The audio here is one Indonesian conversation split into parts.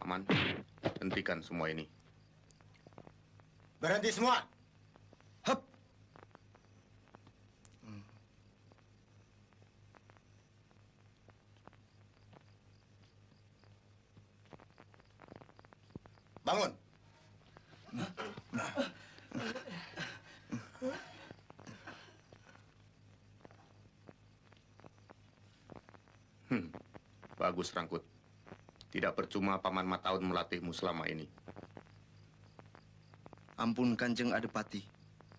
Paman, hentikan semua ini. Berhenti semua. Hup. Bangun. Bagus, Rangkut. Tidak percuma Paman Mataun melatihmu selama ini. Ampun Kanjeng Adipati,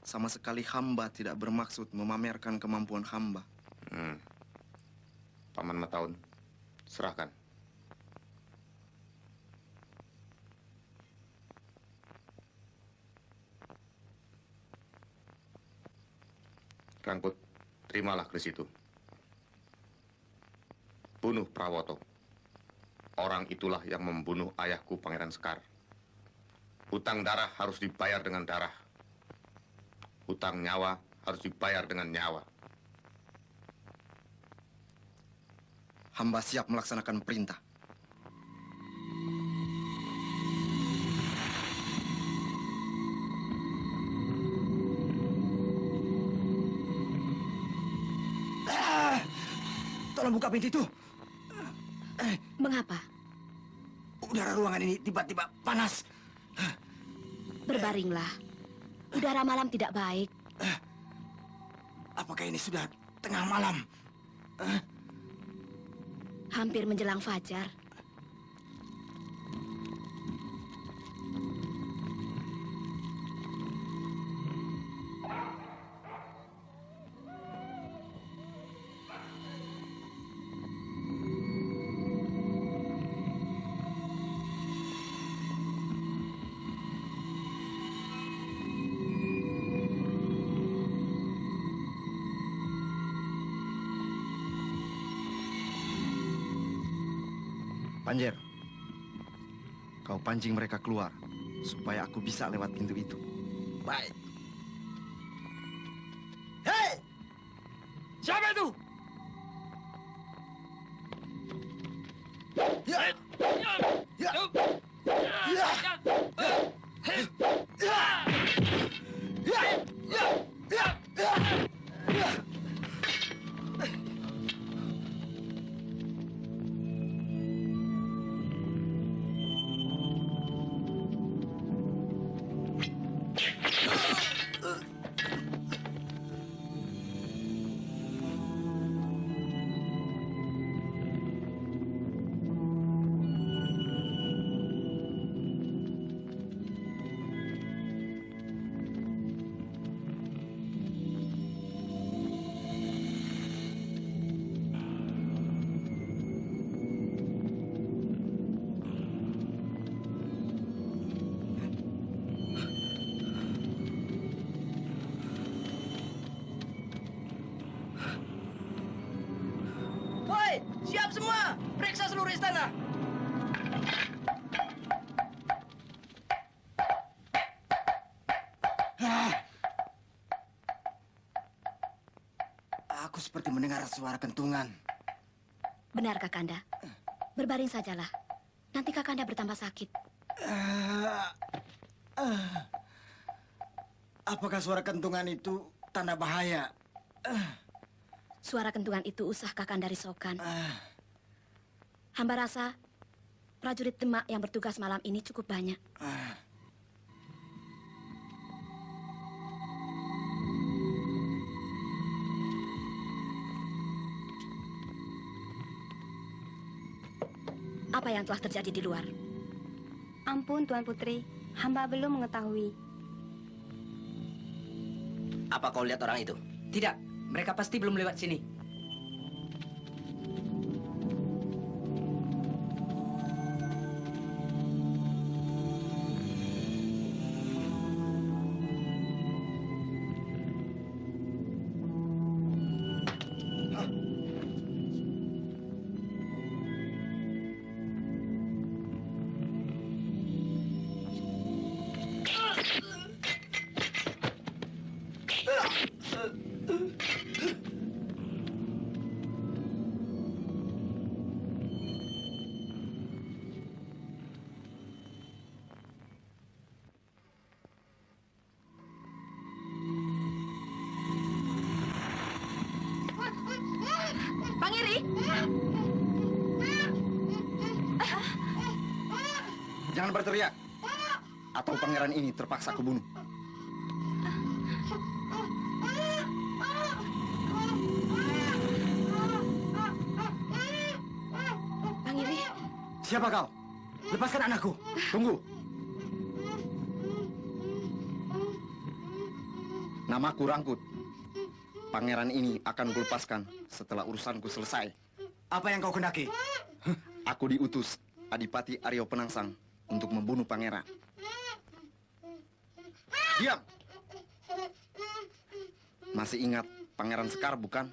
sama sekali hamba tidak bermaksud memamerkan kemampuan hamba. Paman Mataun, serahkan. Rangkut, terimalah keris itu. Bunuh Prawoto. Orang itulah yang membunuh ayahku Pangeran Sekar. Hutang darah harus dibayar dengan darah. Hutang nyawa harus dibayar dengan nyawa. Hamba siap melaksanakan perintah. Tolong buka pintu itu. Mengapa? Udara ruangan ini tiba-tiba panas. Berbaringlah. Udara malam tidak baik. Apakah ini sudah tengah malam? Hampir menjelang fajar. Panjer, kau pancing mereka keluar, supaya aku bisa lewat pintu itu. Baik. Hei! Siapa itu? Ya! Ya! Ya! Ya! Siap semua! Periksa seluruh istana! Aku seperti mendengar suara kentungan. Benar, Kakanda. Berbaring sajalah. Nanti Kakanda bertambah sakit. Apakah suara kentungan itu tanda bahaya? Suara kentungan itu usah Kakanda risaukan. Hamba rasa prajurit Demak yang bertugas malam ini cukup banyak. Apa yang telah terjadi di luar? Ampun, Tuan Putri. Hamba belum mengetahui. Apa kau lihat orang itu? Tidak, mereka pasti belum lewat sini. Jangan berteriak, atau pangeran ini terpaksa kubunuh. Pangiri, Siapa kau? Lepaskan anakku. Tunggu. Namaku Rangkut. Pangeran ini akan kulepaskan setelah urusanku selesai. Apa yang kau kendaki? Aku diutus Adipati Aryo Penangsang untuk membunuh pangeran. Diam! Masih ingat Pangeran Sekar, bukan?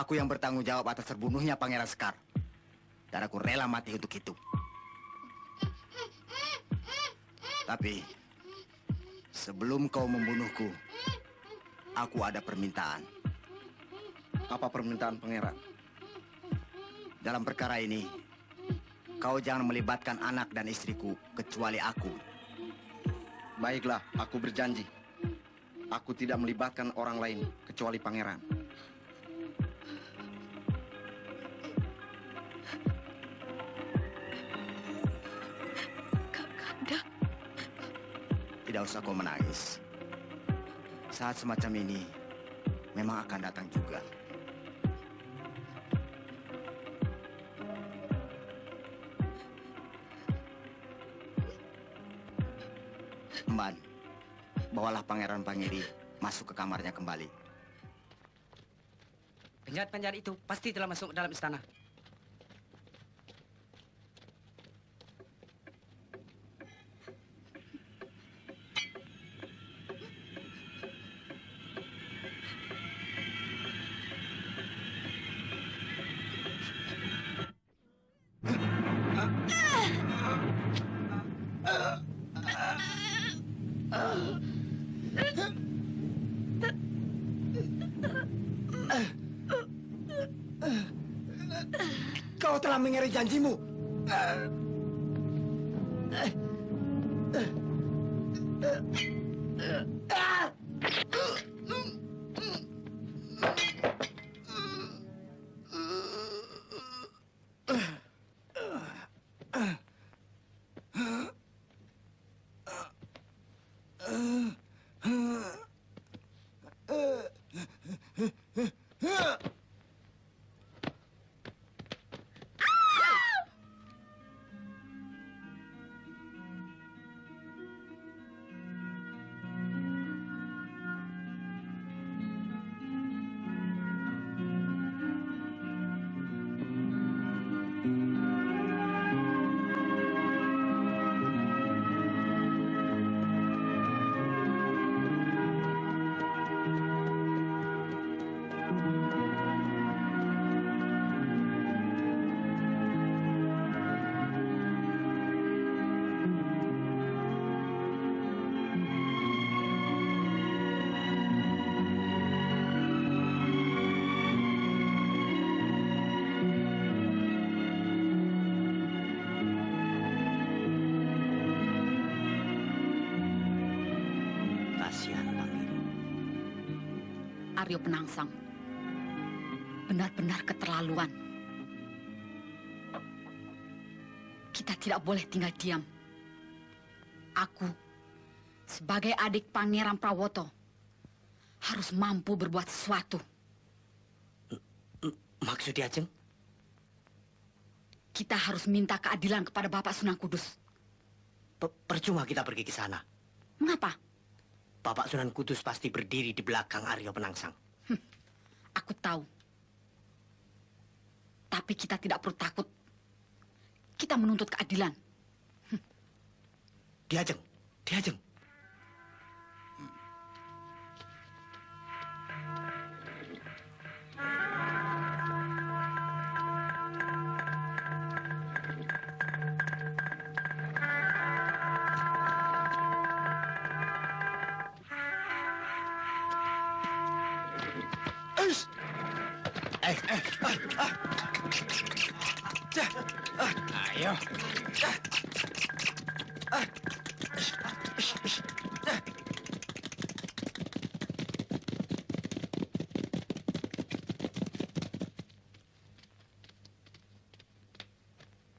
Aku yang bertanggung jawab atas terbunuhnya Pangeran Sekar. Dan aku rela mati untuk itu. Tapi, sebelum kau membunuhku, aku ada permintaan. Apa permintaan pangeran? Dalam perkara ini, kau jangan melibatkan anak dan istriku kecuali aku. Baiklah, aku berjanji. Aku tidak melibatkan orang lain kecuali pangeran. Tidak usah kau menangis. Saat semacam ini memang akan datang juga. Emban, bawalah Pangeran Pangiri masuk ke kamarnya kembali. Penjahat-penjahat itu pasti telah masuk ke dalam istana. Kau telah mengingkari janjimu. Kasihan Pangiri. Aryo Penangsang benar-benar keterlaluan. Kita tidak boleh tinggal diam. Aku, sebagai adik Pangeran Prawoto, harus mampu berbuat sesuatu. Maksud Ki Ajeng? Kita harus minta keadilan kepada Bapak Sunan Kudus. Percuma kita pergi ke sana. Mengapa? Bapak Sunan Kudus pasti berdiri di belakang Aryo Penangsang. Aku tahu. Tapi kita tidak perlu takut. Kita menuntut keadilan. Ki Ajeng, Ki Ajeng. Ayo.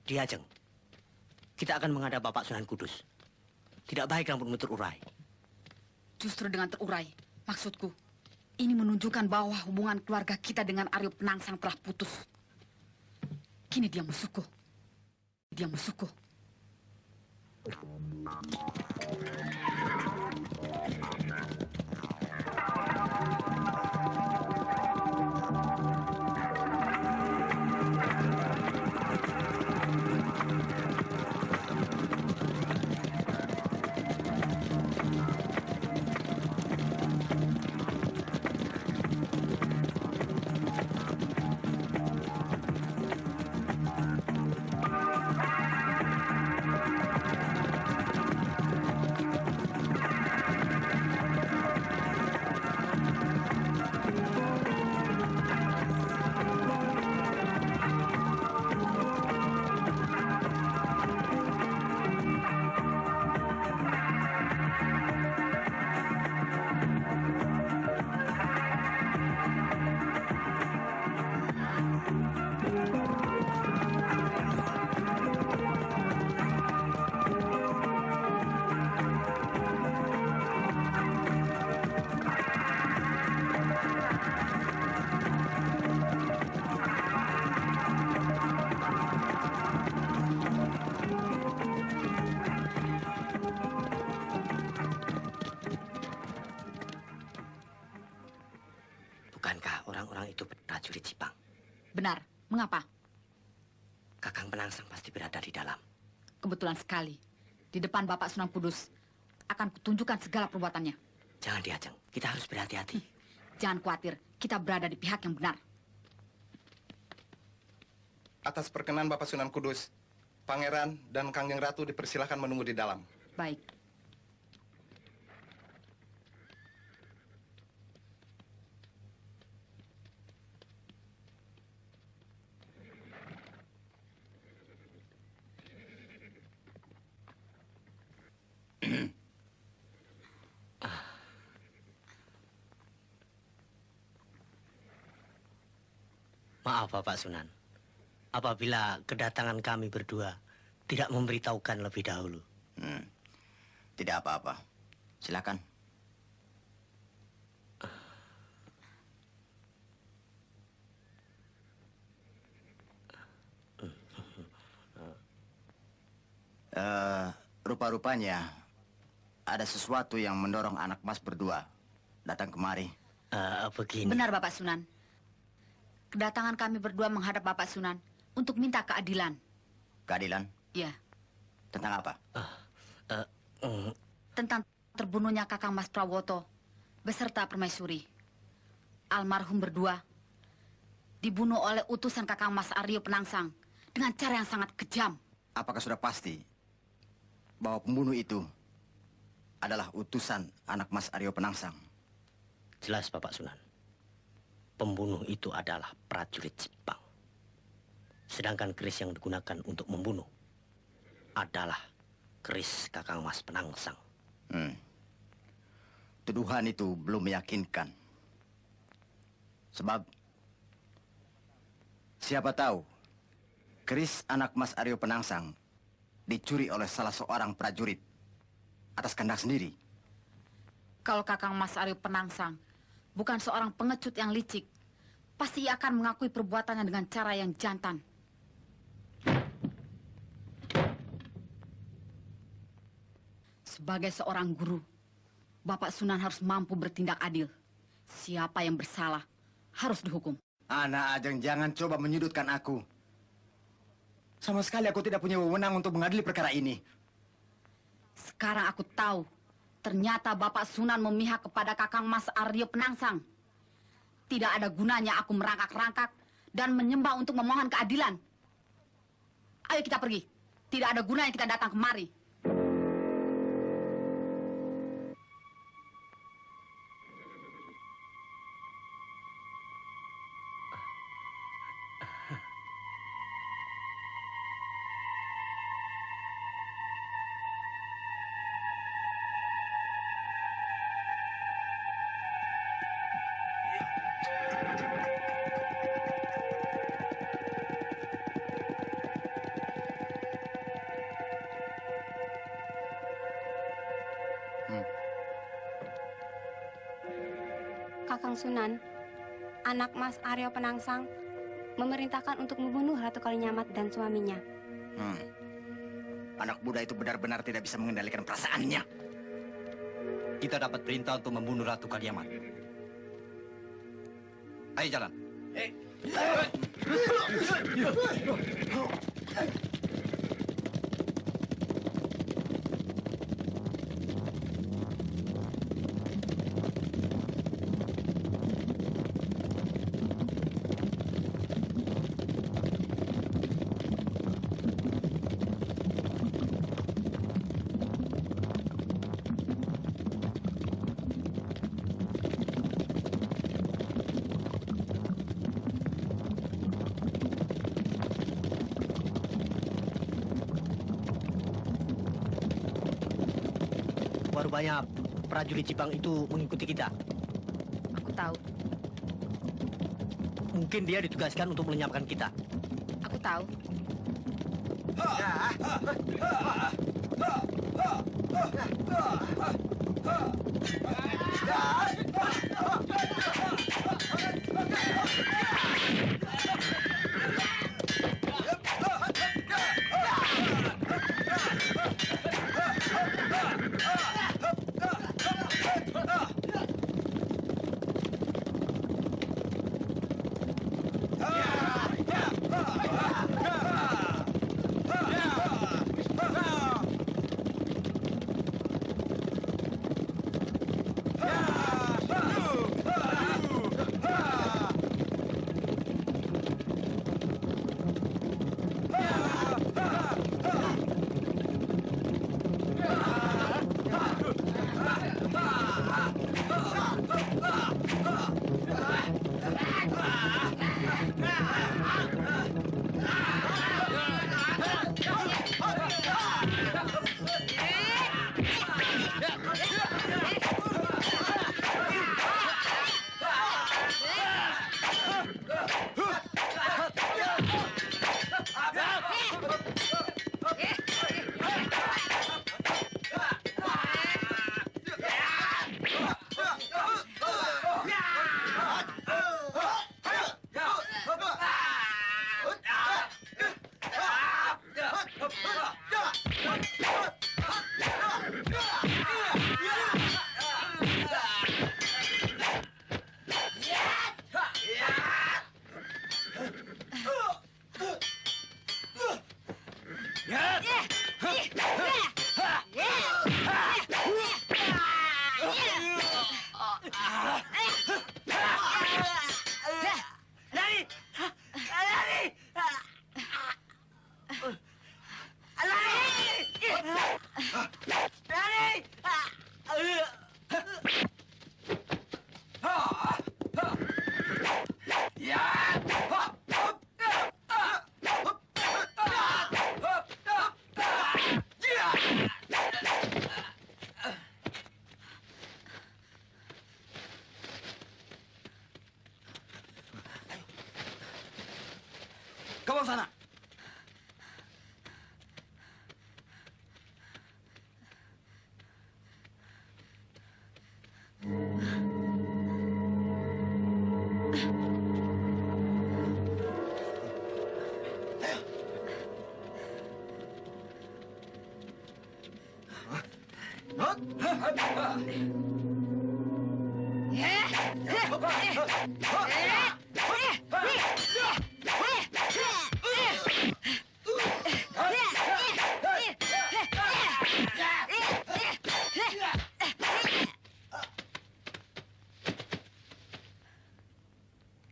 Ki Ajeng, kita akan menghadap Bapak Sunan Kudus. Tidak baik rambutmu terurai. Justru dengan terurai, maksudku, ini menunjukkan bahwa hubungan keluarga kita dengan Aryo Penangsang telah putus. Kini dia musuhku. Dia musuhku. Bukankah orang-orang itu prajurit Jipang? Benar. Mengapa? Kakang Penangsang pasti berada di dalam. Kebetulan sekali. Di depan Bapak Sunan Kudus akan kutunjukkan segala perbuatannya. Jangan Ki Ajeng, kita harus berhati-hati. Jangan khawatir, kita berada di pihak yang benar. Atas perkenan Bapak Sunan Kudus, Pangeran dan Kangjeng Ratu dipersilahkan menunggu di dalam. Baik. Maaf Bapak Sunan, apabila kedatangan kami berdua tidak memberitahukan lebih dahulu. Tidak apa-apa. Silakan. Rupa-rupanya ada sesuatu yang mendorong anak mas berdua datang kemari. Begini. Benar Bapak Sunan. Kedatangan kami berdua menghadap Bapak Sunan untuk minta keadilan. Keadilan? Ya, Tentang apa? tentang terbunuhnya Kakang Mas Prawoto beserta Permaisuri. Almarhum berdua dibunuh oleh utusan Kakang Mas Aryo Penangsang dengan cara yang sangat kejam. Apakah sudah pasti bahwa pembunuh itu adalah utusan anak mas Aryo Penangsang? Jelas Bapak Sunan. Pembunuh itu adalah prajurit Jepang. Sedangkan keris yang digunakan untuk membunuh adalah keris Kakang Mas Penangsang. Tuduhan itu belum meyakinkan. Sebab siapa tahu keris anak mas Aryo Penangsang dicuri oleh salah seorang prajurit atas kehendak sendiri. Kalau Kakang Mas Aryo Penangsang bukan seorang pengecut yang licik, pasti ia akan mengakui perbuatannya dengan cara yang jantan. Sebagai seorang guru, Bapak Sunan harus mampu bertindak adil. Siapa yang bersalah harus dihukum. Anak Ajeng, jangan coba menyudutkan aku. Sama sekali aku tidak punya wewenang untuk mengadili perkara ini. Sekarang aku tahu, ternyata Bapak Sunan memihak kepada Kakang Mas Aryo Penangsang. Tidak ada gunanya aku merangkak-rangkak dan menyembah untuk memohon keadilan. Ayo kita pergi. Tidak ada gunanya kita datang kemari. Kakang Sunan, anak Mas Aryo Penangsang memerintahkan untuk membunuh Ratu Kalinyamat dan suaminya. Anak muda itu benar-benar tidak bisa mengendalikan perasaannya. Kita dapat perintah untuk membunuh Ratu Kaliamat. Ayo jalan. Rupanya prajurit Jepang itu mengikuti kita. Aku tahu, Mungkin dia ditugaskan untuk melenyapkan kita. aku tahu. Kau sana.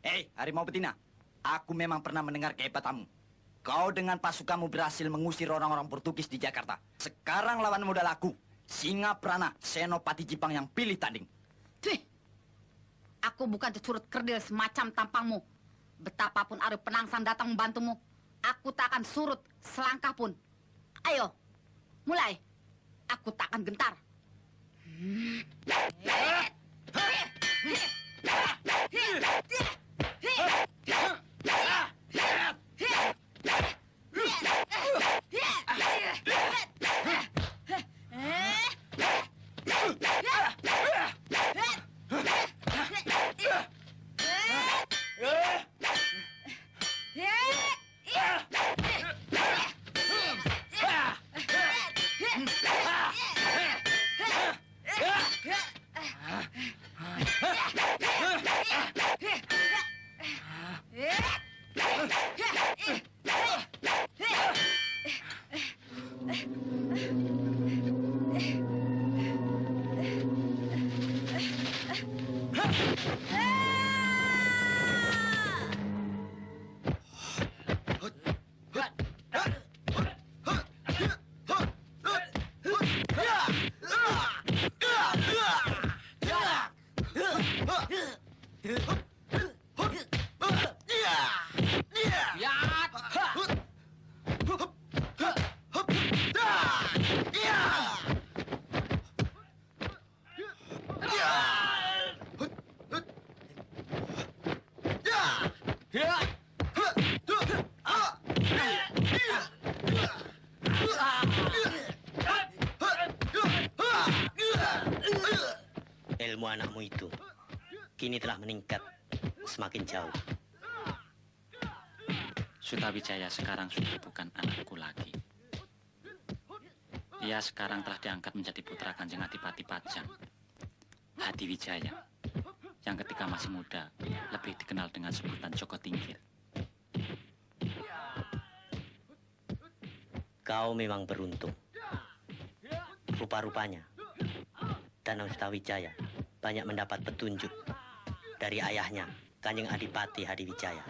Hei, harimau betina. Aku memang pernah mendengar kehebatanmu. Kau dengan pasukanmu berhasil mengusir orang-orang Portugis di Jakarta. Sekarang lawan modal aku, Singa Prana, Senopati Jipang yang pilih tanding. Tih, aku bukan cecurut kerdil semacam tampangmu. Betapapun Aryo Penangsang datang membantumu, aku tak akan surut selangkah pun. Ayo, mulai. Aku tak akan gentar. Ilmu anakmu itu kini telah meningkat semakin jauh. Sutawijaya sekarang sudah bukan anakku lagi. Ia sekarang telah diangkat menjadi putra Kanjeng Adipati Pajang, Hadiwijaya, yang ketika masih muda lebih dikenal dengan sebutan Joko Tingkir. Kau memang beruntung. Rupa-rupanya, Danau Sutawijaya banyak mendapat petunjuk dari ayahnya, Kanjeng Adipati Hadiwijaya.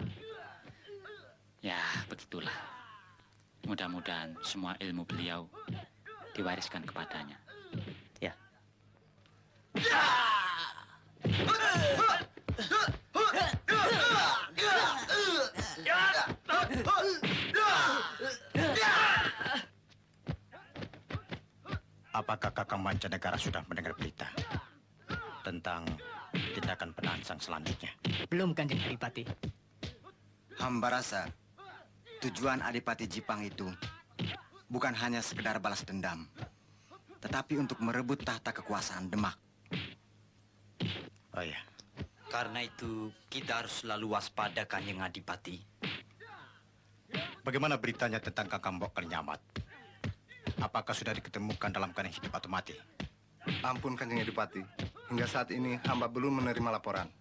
Ya, begitulah. Mudah-mudahan semua ilmu beliau diwariskan kepadanya. Ya. Apakah Kakang Mancanegara sudah mendengar berita tentang tindakan Penangsang selanjutnya? Belum, Kanjeng Adipati. Hamba rasa tujuan Adipati Jipang itu bukan hanya sekedar balas dendam, tetapi untuk merebut tahta kekuasaan Demak. Oh ya. Karena itu kita harus selalu waspada, Kanjeng Adipati. Bagaimana beritanya tentang Kakang Mbok Kalinyamat? Apakah sudah diketemukan dalam keadaan hidup atau mati? Ampun, Kanjeng Adipati. Hingga saat ini hamba belum menerima laporan.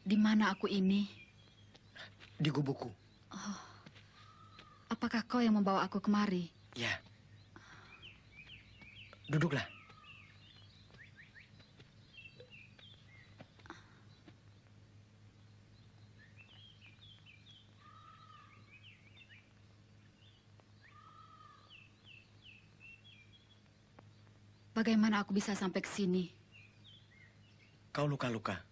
Di mana aku ini? Di gubukku. Oh, apakah kau yang membawa aku kemari? Ya. Duduklah. Bagaimana aku bisa sampai ke sini? Kau luka-luka.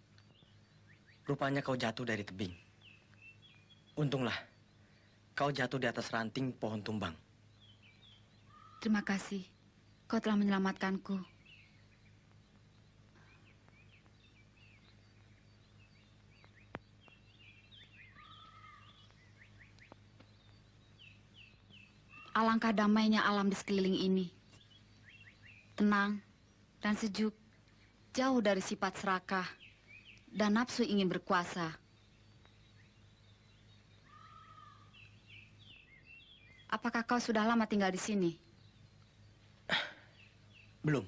Rupanya kau jatuh dari tebing. Untunglah, kau jatuh di atas ranting pohon tumbang. Terima kasih. Kau telah menyelamatkanku. Alangkah damainya alam di sekeliling ini. Tenang dan sejuk, jauh dari sifat serakah dan nafsu ingin berkuasa. Apakah kau sudah lama tinggal di sini? Belum.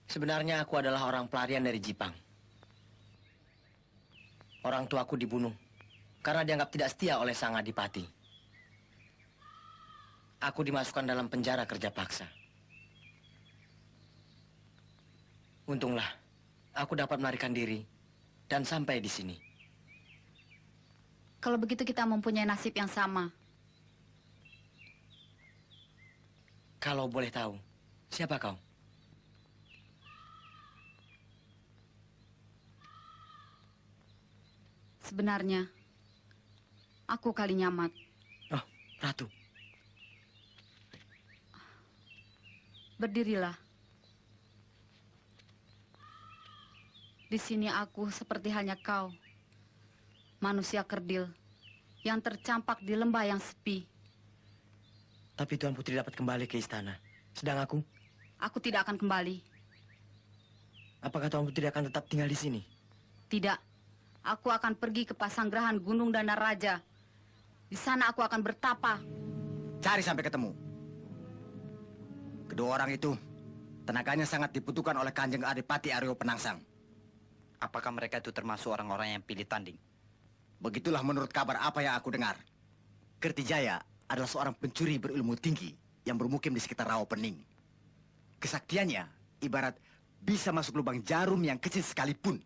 Sebenarnya aku adalah orang pelarian dari Jipang. Orang tuaku dibunuh karena dianggap tidak setia oleh sang adipati. Aku dimasukkan dalam penjara kerja paksa. Untunglah, aku dapat melarikan diri dan sampai di sini. Kalau begitu kita mempunyai nasib yang sama. Kalau boleh tahu, siapa kau? Sebenarnya, aku Kalinyamat. Oh, Ratu. Berdirilah. Di sini aku seperti halnya kau, manusia kerdil yang tercampak di lembah yang sepi. Tapi Tuan Putri dapat kembali ke istana. Sedang aku? Aku tidak akan kembali. Apakah Tuan Putri akan tetap tinggal di sini? Tidak. Aku akan pergi ke Pasanggerahan Gunung Danaraja. Di sana aku akan bertapa. Cari sampai ketemu. Kedua orang itu, tenaganya sangat dibutuhkan oleh Kanjeng Adipati Aryo Penangsang. Apakah mereka itu termasuk orang-orang yang pilih tanding? Begitulah menurut kabar apa yang aku dengar. Kertijaya adalah seorang pencuri berilmu tinggi yang bermukim di sekitar Rawa Pening. Kesaktiannya ibarat bisa masuk lubang jarum yang kecil sekalipun.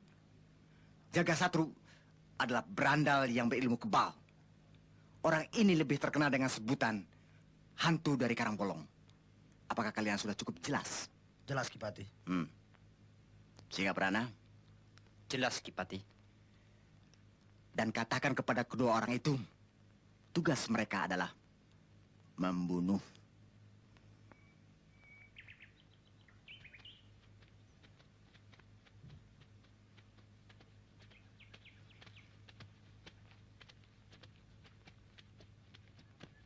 Jagasatru adalah berandal yang berilmu kebal. Orang ini lebih terkenal dengan sebutan hantu dari Karangbolong. Apakah kalian sudah cukup jelas? Jelas, Kipati. Singa Prana? Jelas, Kipati. Dan katakan kepada kedua orang itu, tugas mereka adalah membunuh.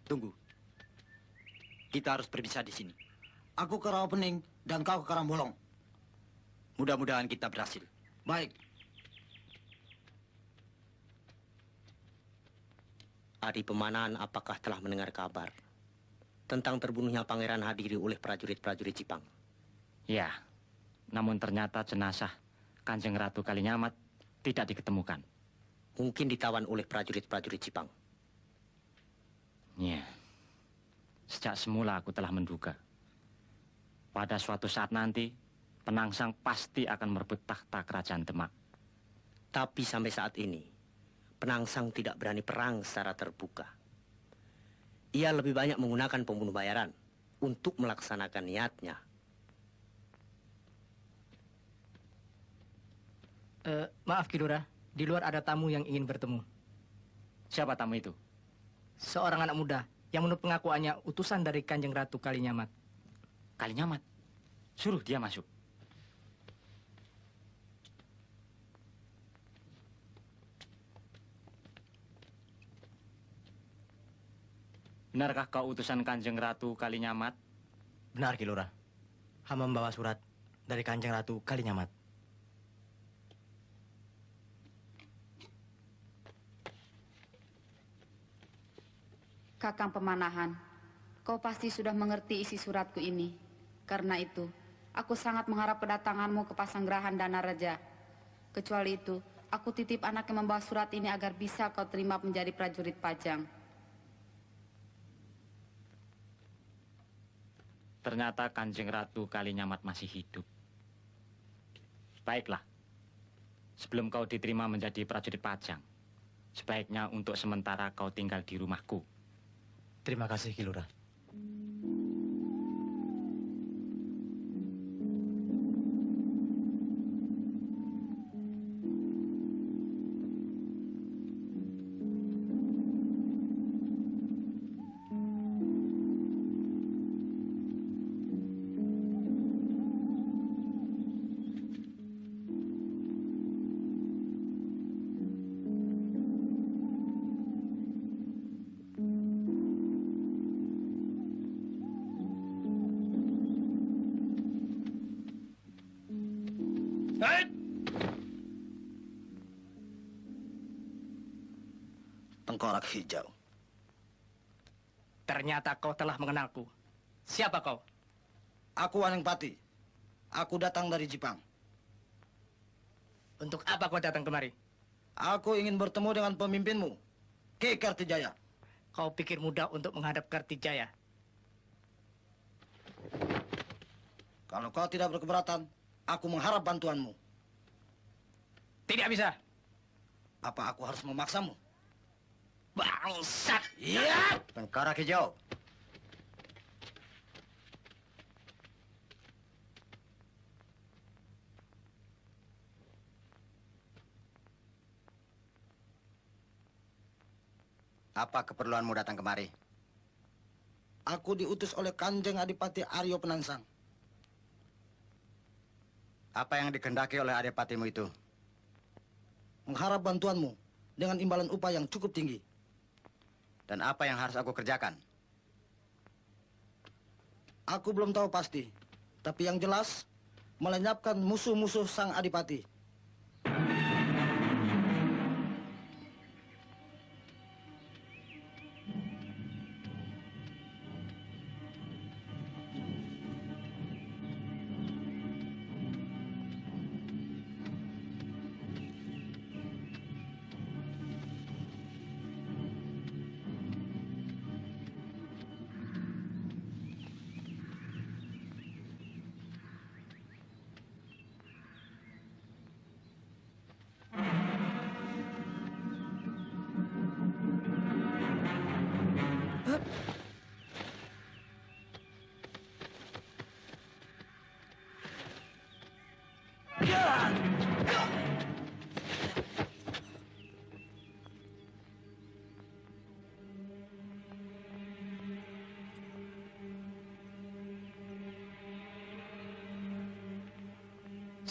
Tunggu. Kita harus berpisah di sini. Aku ke Rawa Pening dan kau ke Karangbolong. Mudah-mudahan kita berhasil. Baik. Adi Pemanan apakah telah mendengar kabar tentang terbunuhnya Pangeran Hadiri oleh prajurit-prajurit Jipang? Ya, namun ternyata jenazah Kanjeng Ratu Kalinyamat tidak diketemukan. Mungkin ditawan oleh prajurit-prajurit Jipang. Ya, sejak semula aku telah menduga. Pada suatu saat nanti, Penangsang pasti akan merebut tahta kerajaan Demak. Tapi sampai saat ini, Penangsang tidak berani perang secara terbuka. Ia lebih banyak menggunakan pembunuh bayaran untuk melaksanakan niatnya. Maaf, Kidura. Di luar ada tamu yang ingin bertemu. Siapa tamu itu? Seorang anak muda yang menurut pengakuannya utusan dari Kanjeng Ratu Kalinyamat. Kalinyamat? Suruh dia masuk. Benarkah kau utusan Kanjeng Ratu Kalinyamat? Benar, Kilora. Hamba membawa surat dari Kanjeng Ratu Kalinyamat. Kakang Pemanahan, kau pasti sudah mengerti isi suratku ini. Karena itu, aku sangat mengharap kedatanganmu ke Pasanggerahan Danaraja. Kecuali itu, aku titip anak yang membawa surat ini agar bisa kau terima menjadi prajurit Pajang. Ternyata Kanjeng Ratu Kalinyamat masih hidup. Baiklah, sebelum kau diterima menjadi prajurit Pajang, sebaiknya untuk sementara kau tinggal di rumahku. Terima kasih, Ki Lurah. Tengkorak hijau. Ternyata kau telah mengenalku. Siapa kau? Aku Wanengpati. Aku datang dari Jepang. Untuk apa kau datang kemari? Aku ingin bertemu dengan pemimpinmu, Ki Kartijaya. Kau pikir mudah untuk menghadap Kartijaya? Kalau kau tidak berkeberatan, aku mengharap bantuanmu. Tidak bisa. Apa aku harus memaksamu? Bangsat! Iya! Tengkorak hijau. Apa keperluanmu datang kemari? Aku diutus oleh Kanjeng Adipati Aryo Penangsang. Apa yang dikehendaki oleh adipatimu itu? Mengharap bantuanmu dengan imbalan upah yang cukup tinggi. Dan apa yang harus aku kerjakan? Aku belum tahu pasti. Tapi yang jelas, melenyapkan musuh-musuh sang adipati.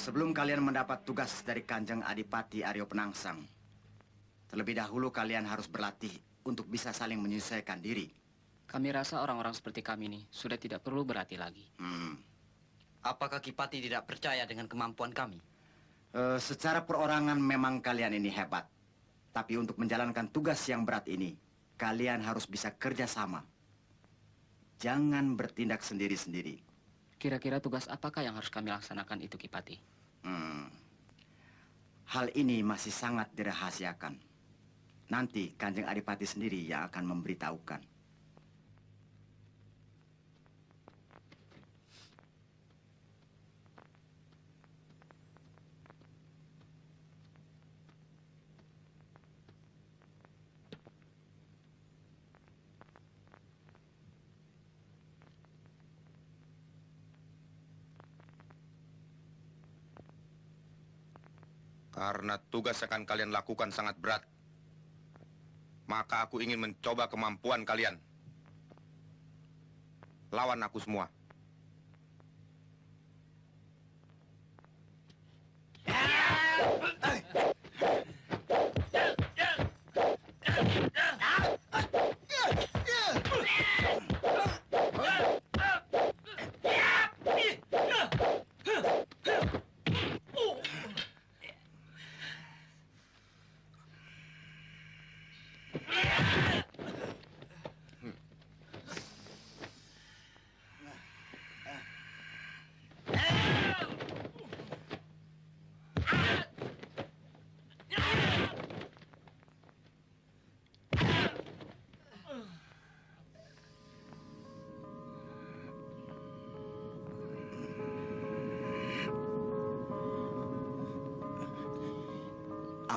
Sebelum kalian mendapat tugas dari Kanjeng Adipati Aryo Penangsang, terlebih dahulu kalian harus berlatih untuk bisa saling menyesuaikan diri. Kami rasa orang-orang seperti kami ini sudah tidak perlu berlatih lagi. Apakah Kipati tidak percaya dengan kemampuan kami? Secara perorangan memang kalian ini hebat. Tapi untuk menjalankan tugas yang berat ini, kalian harus bisa kerja sama. Jangan bertindak sendiri-sendiri. Kira-kira tugas apakah yang harus kami laksanakan itu, Kipati? Hal ini masih sangat dirahasiakan. Nanti Kanjeng Adipati sendiri yang akan memberitahukan. Karena tugas yang akan kalian lakukan sangat berat, maka aku ingin mencoba kemampuan kalian. Lawan aku semua.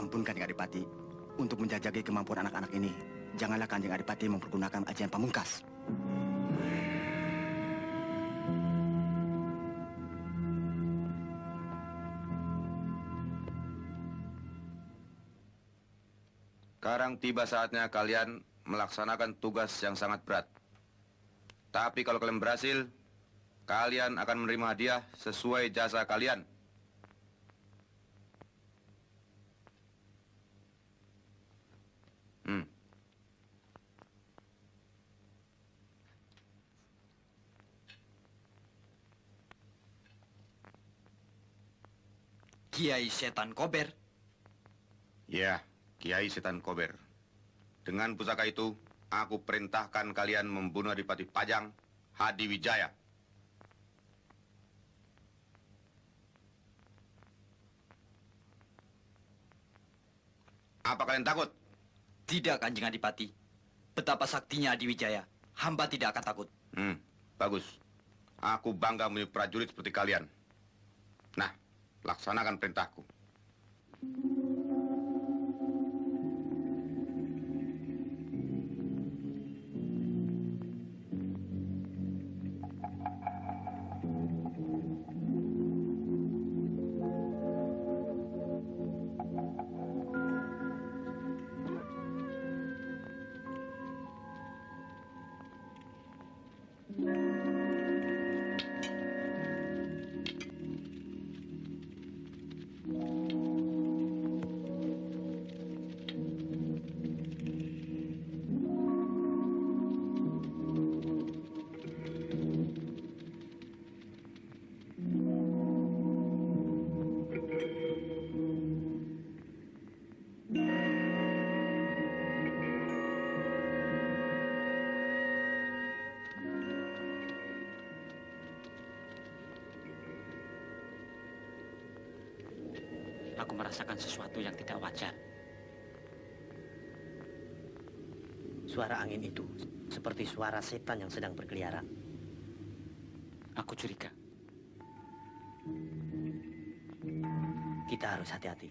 Ampun Kanjeng Adipati, untuk menjajaki kemampuan anak-anak ini, janganlah Kanjeng Adipati mempergunakan ajian pamungkas. Sekarang tiba saatnya kalian melaksanakan tugas yang sangat berat. Tapi kalau kalian berhasil, kalian akan menerima hadiah sesuai jasa kalian. Kiai Setan Kober. Ya, Kiai Setan Kober. Dengan pusaka itu, aku perintahkan kalian membunuh Adipati Pajang, Hadi Wijaya. Apa kalian takut? Tidak, Kanjeng Adipati. Betapa saktinya Adi Wijaya. Hamba tidak akan takut. Bagus. Aku bangga memiliki prajurit seperti kalian. Nah, laksanakan perintahku. Aku merasakan sesuatu yang tidak wajar. Suara angin itu seperti suara setan yang sedang berkeliaran. Aku curiga. Kita harus hati-hati.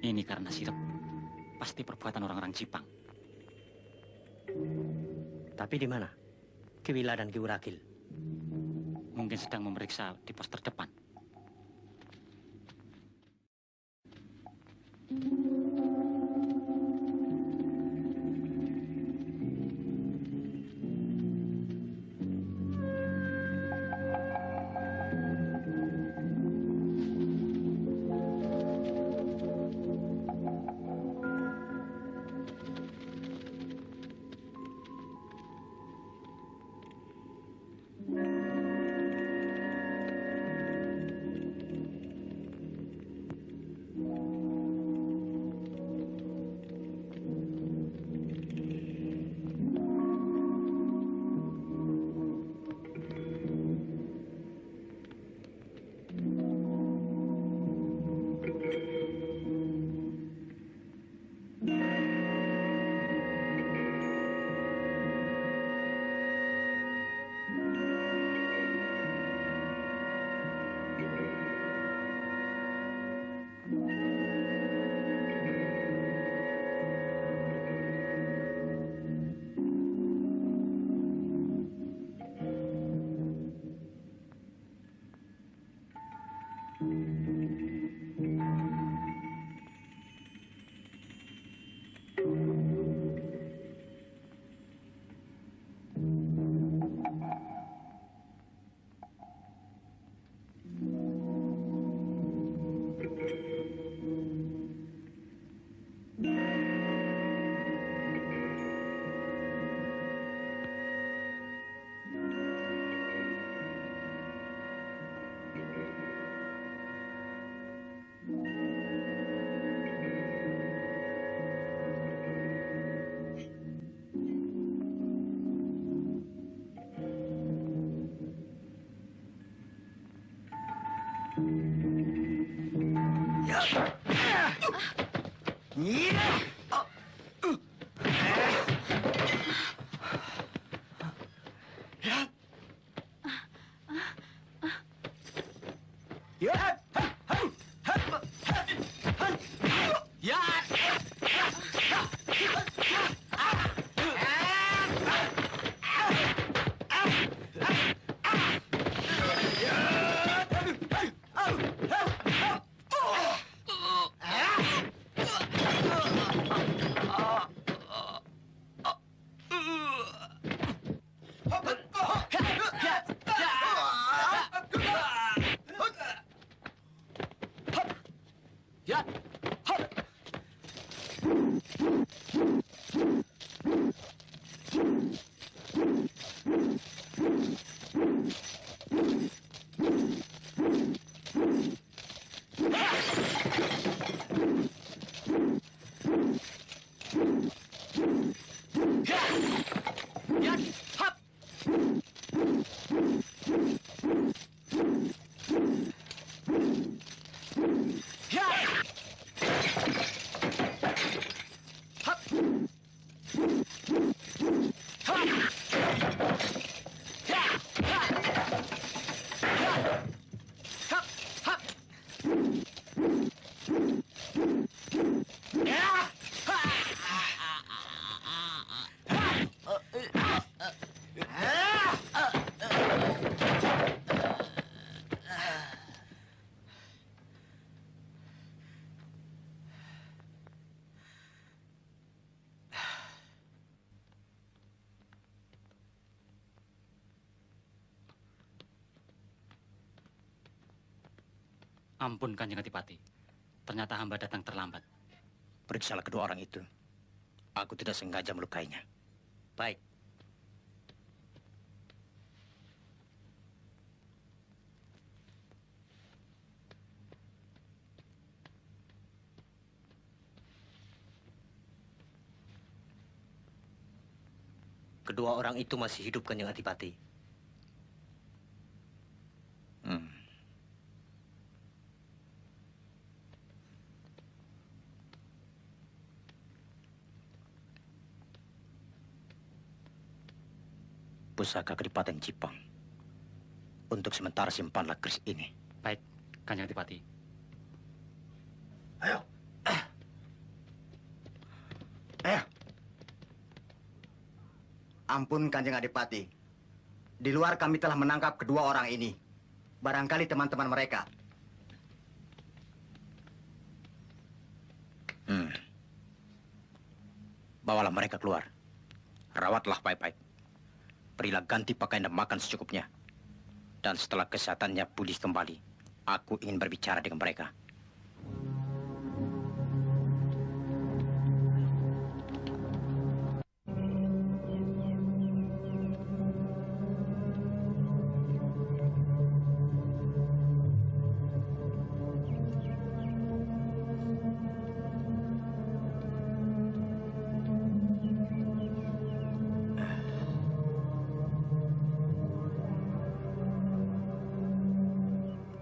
Ini karena sirep. Pasti perbuatan orang-orang Jipang. Tapi di mana? Ki Wila dan Ki Wurakil. Mungkin sedang memeriksa di pos terdepan. Ampun, Kanjeng Adipati. Ternyata hamba datang terlambat. Periksalah kedua orang itu. Aku tidak sengaja melukainya. Baik. Kedua orang itu masih hidup, Kanjeng Adipati. Pusaka Kadipaten Jipang. Untuk sementara simpanlah keris ini. Baik, Kanjeng Adipati. Ayo. Ayo. Ampun, Kanjeng Adipati. Di luar kami telah menangkap kedua orang ini. Barangkali teman-teman mereka. Bawalah mereka keluar. Rawatlah baik-baik. Berilah ganti pakaian dan makan secukupnya. Dan setelah kesehatannya pulih kembali, aku ingin berbicara dengan mereka.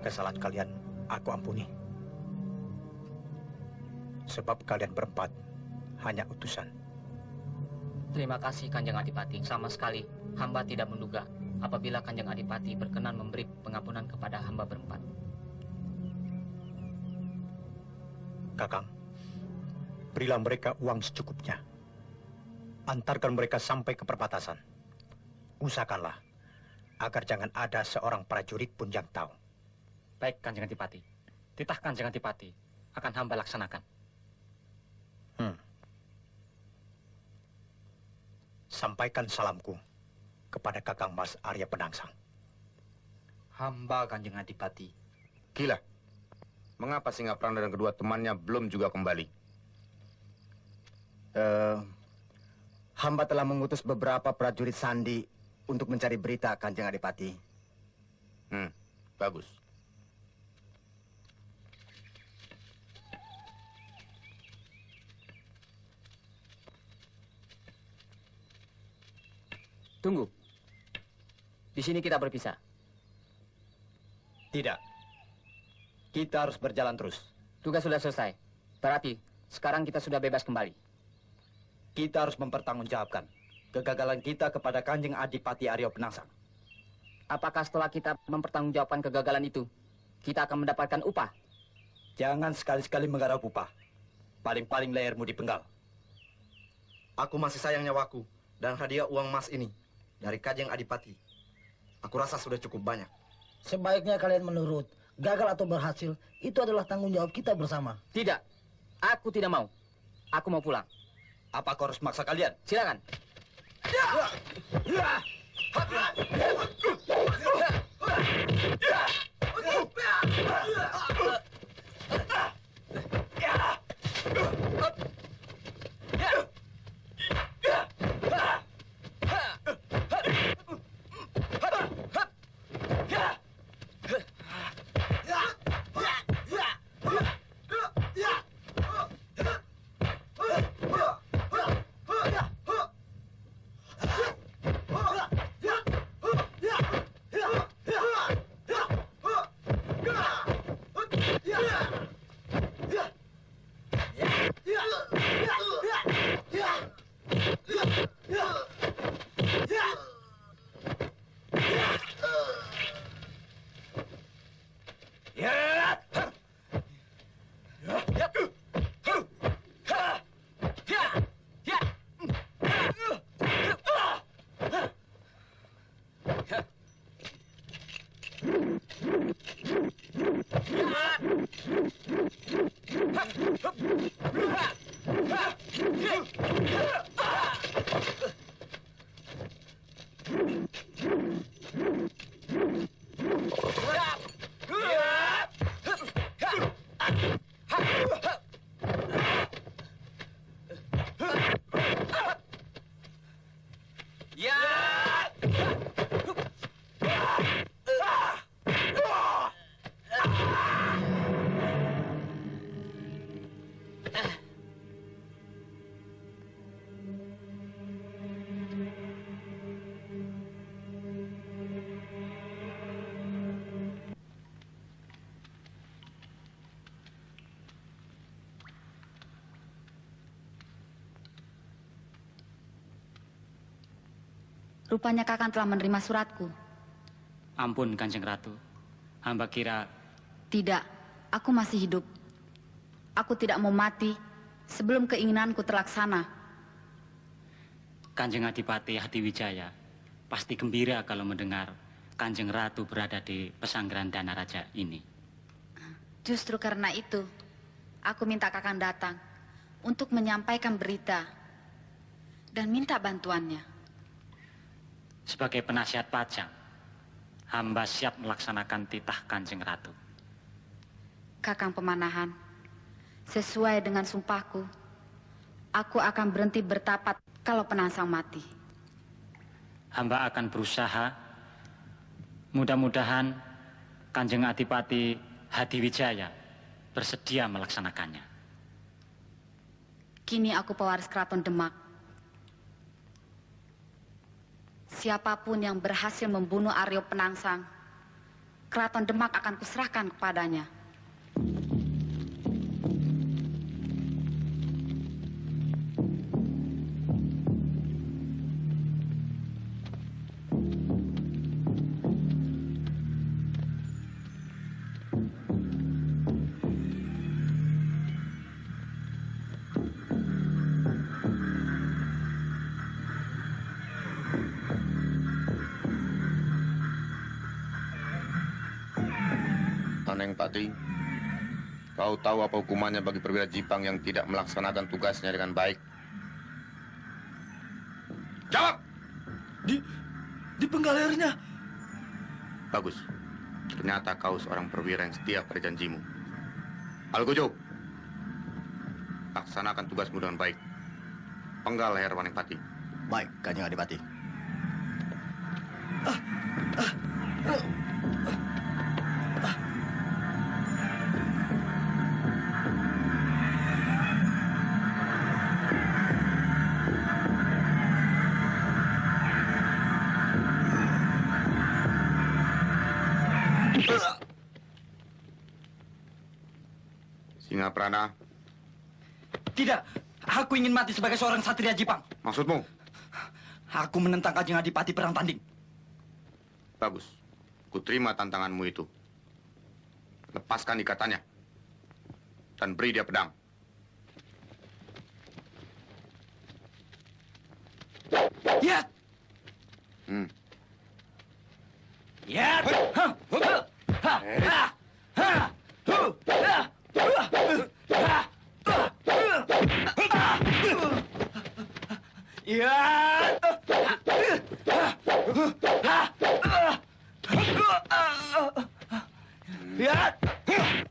Kesalahan kalian, aku ampuni. Sebab kalian berempat hanya utusan. Terima kasih Kanjeng Adipati. Sama sekali hamba tidak menduga apabila Kanjeng Adipati berkenan memberi pengampunan kepada hamba berempat. Kakang, berilah mereka uang secukupnya. Antarkan mereka sampai ke perbatasan. Usahakanlah agar jangan ada seorang prajurit pun yang tahu. Baik, Kanjeng Adipati. Titah Kanjeng Adipati akan hamba laksanakan. Sampaikan salamku kepada Kakang Mas Arya Penangsang. Hamba, Kanjeng Adipati. Gila. Mengapa Singaprana dan kedua temannya belum juga kembali? Hamba telah mengutus beberapa prajurit sandi untuk mencari berita, Kanjeng Adipati. Bagus. Tunggu. Di sini kita berpisah. Tidak. Kita harus berjalan terus. Tugas sudah selesai. Berarti sekarang kita sudah bebas kembali. Kita harus mempertanggungjawabkan kegagalan kita kepada Kanjeng Adipati Aryo Penangsang. Apakah setelah kita mempertanggungjawabkan kegagalan itu, kita akan mendapatkan upah? Jangan sekali-sekali menggarap upah. Paling-paling lehermu dipenggal. Aku masih sayang nyawaku dan hadiah uang emas ini dari Kanjeng Adipati. Aku rasa sudah cukup banyak. Sebaiknya kalian menurut. Gagal atau berhasil, itu adalah tanggung jawab kita bersama. Tidak. Aku tidak mau. Aku mau pulang. Apa kau harus maksa kalian? Silakan. Rupanya Kakang telah menerima suratku. Ampun, Kanjeng Ratu. Hamba kira... Tidak, aku masih hidup. Aku tidak mau mati sebelum keinginanku terlaksana. Kanjeng Adipati Hadiwijaya pasti gembira kalau mendengar Kanjeng Ratu berada di pesanggeran Dana Raja ini. Justru karena itu, aku minta Kakang datang untuk menyampaikan berita dan minta bantuannya. Sebagai penasihat pajang, hamba siap melaksanakan titah Kanjeng Ratu. Kakang Pemanahan, sesuai dengan sumpahku, aku akan berhenti bertapat kalau Penangsang mati. Hamba akan berusaha, mudah-mudahan Kanjeng Adipati Hadiwijaya bersedia melaksanakannya. Kini aku pewaris Keraton Demak. Siapapun yang berhasil membunuh Aryo Penangsang, Keraton Demak akan kuserahkan kepadanya. Aneng Pati, kau tahu apa hukumannya bagi perwira Jipang yang tidak melaksanakan tugasnya dengan baik? Jawab! Dipenggal lehernya. Bagus. Ternyata kau seorang perwira yang setia pada janjimu. Algojo, laksanakan tugasmu dengan baik. Penggal leher Waneng Pati. Baik, Kanjeng Adipati. Singaprana, Tidak, aku ingin mati sebagai seorang satria Jipang. maksudmu? Aku menentang Kanjeng Adipati perang tanding. Bagus. Ku terima tantanganmu itu. Lepaskan ikatannya. Dan beri dia pedang. Ya! Ya! Ha! Ha! Ha! Ha! Ha! Hu! Ha! Ha! Ha! Ya!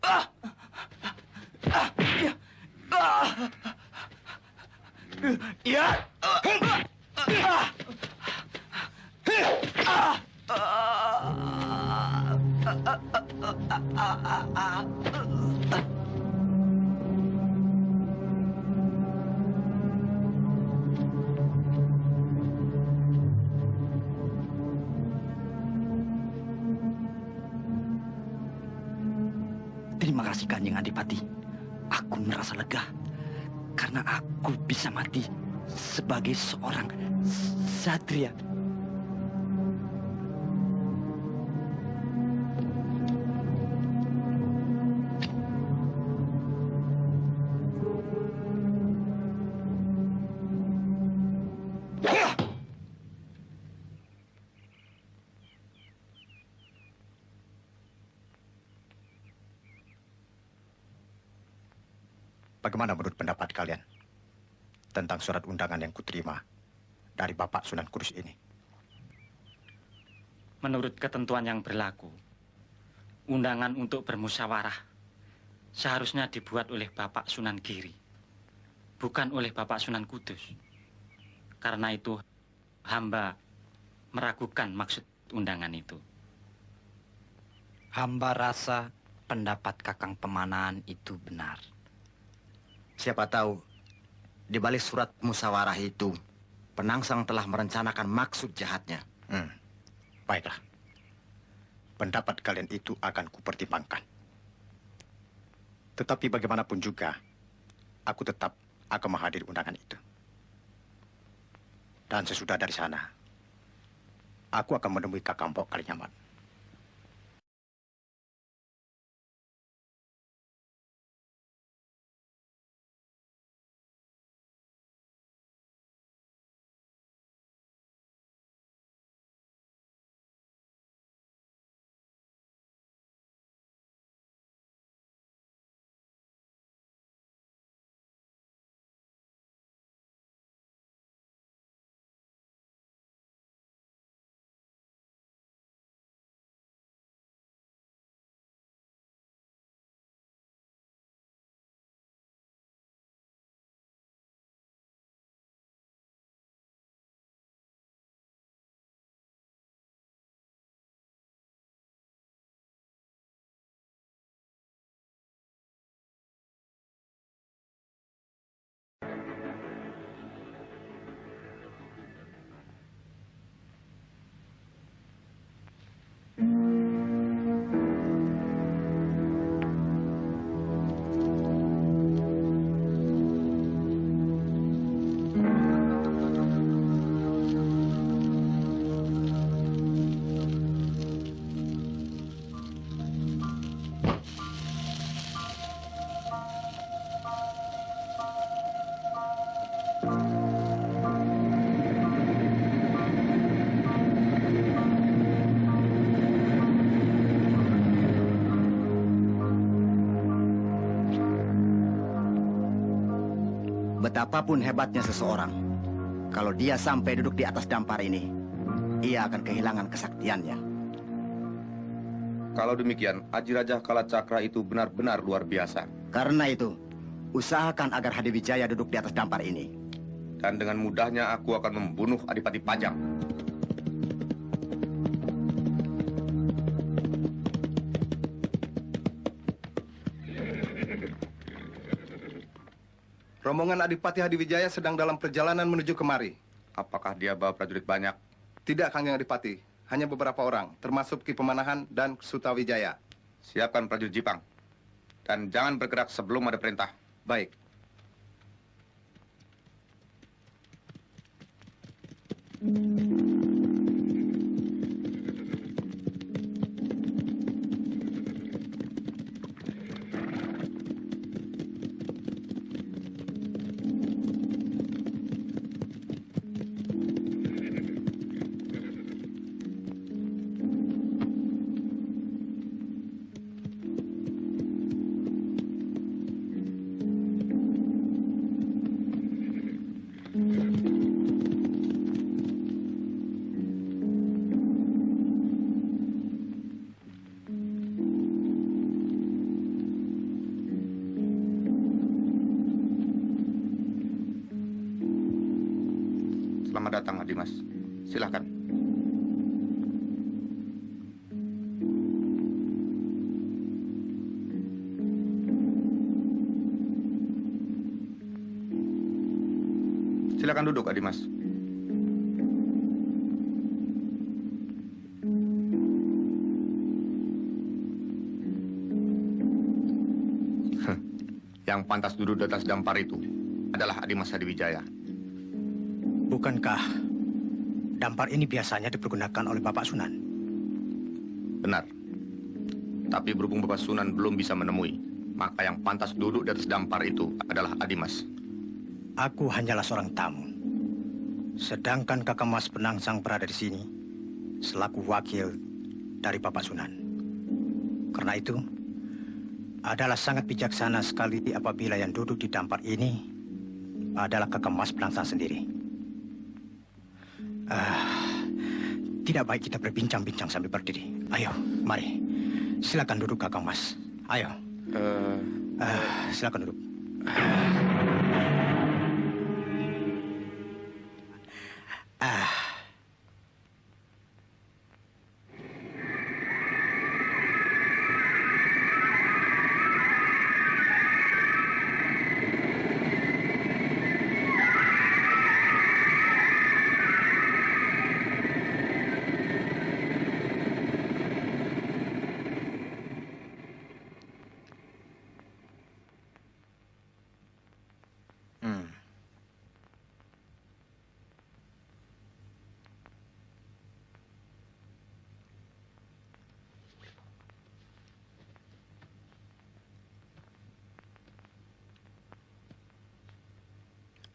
Ya! Ya! Terima kasih Kanjeng Adipati. Aku merasa lega karena aku bisa mati sebagai seorang satria. Bagaimana menurut pendapat kalian tentang surat undangan yang kuterima dari Bapak Sunan Kudus ini? Menurut ketentuan yang berlaku, undangan untuk bermusyawarah seharusnya dibuat oleh Bapak Sunan Giri, bukan oleh Bapak Sunan Kudus. Karena itu, hamba meragukan maksud undangan itu. Hamba rasa pendapat Kakang Pemanahan itu benar. Siapa tahu di balik surat musyawarah itu Penangsang telah merencanakan maksud jahatnya. Baiklah. Pendapat kalian itu akan kupertimbangkan. Tetapi bagaimanapun juga, aku tetap akan menghadiri undangan itu. Dan sesudah dari sana, aku akan menemui Kakang Mpok Kalinyamat. Betapapun hebatnya seseorang, kalau dia sampai duduk di atas dampar ini, ia akan kehilangan kesaktiannya. Kalau demikian, Aji Raja Kalacakra itu benar-benar luar biasa. Karena itu, usahakan agar Hadiwijaya duduk di atas dampar ini. Dan dengan mudahnya aku akan membunuh Adipati Pajang. Rombongan Adipati Hadiwijaya sedang dalam perjalanan menuju kemari. Apakah dia bawa prajurit banyak? Tidak, Kanjeng Adipati. Hanya beberapa orang, termasuk Ki Pemanahan dan Sutawijaya. Siapkan prajurit Jipang. Dan jangan bergerak sebelum ada perintah. Baik. Selamat datang, Adimas. Silahkan. Silakan duduk, Adimas. Yang pantas duduk di atas dampar itu adalah Adimas Hadiwijaya. Bukankah dampar ini biasanya dipergunakan oleh Bapak Sunan? Benar. Tapi berhubung Bapak Sunan belum bisa menemui, maka yang pantas duduk di atas dampar itu adalah Adimas. Aku hanyalah seorang tamu. Sedangkan Kakang Mas Penangsang berada di sini selaku wakil dari Bapak Sunan. Karena itu, adalah sangat bijaksana sekali apabila yang duduk di dampar ini adalah Kakang Mas Penangsang sendiri. Tidak baik kita berbincang-bincang sambil berdiri. Ayo, mari. Silakan duduk, Kakang Mas. Ayo. Silakan duduk.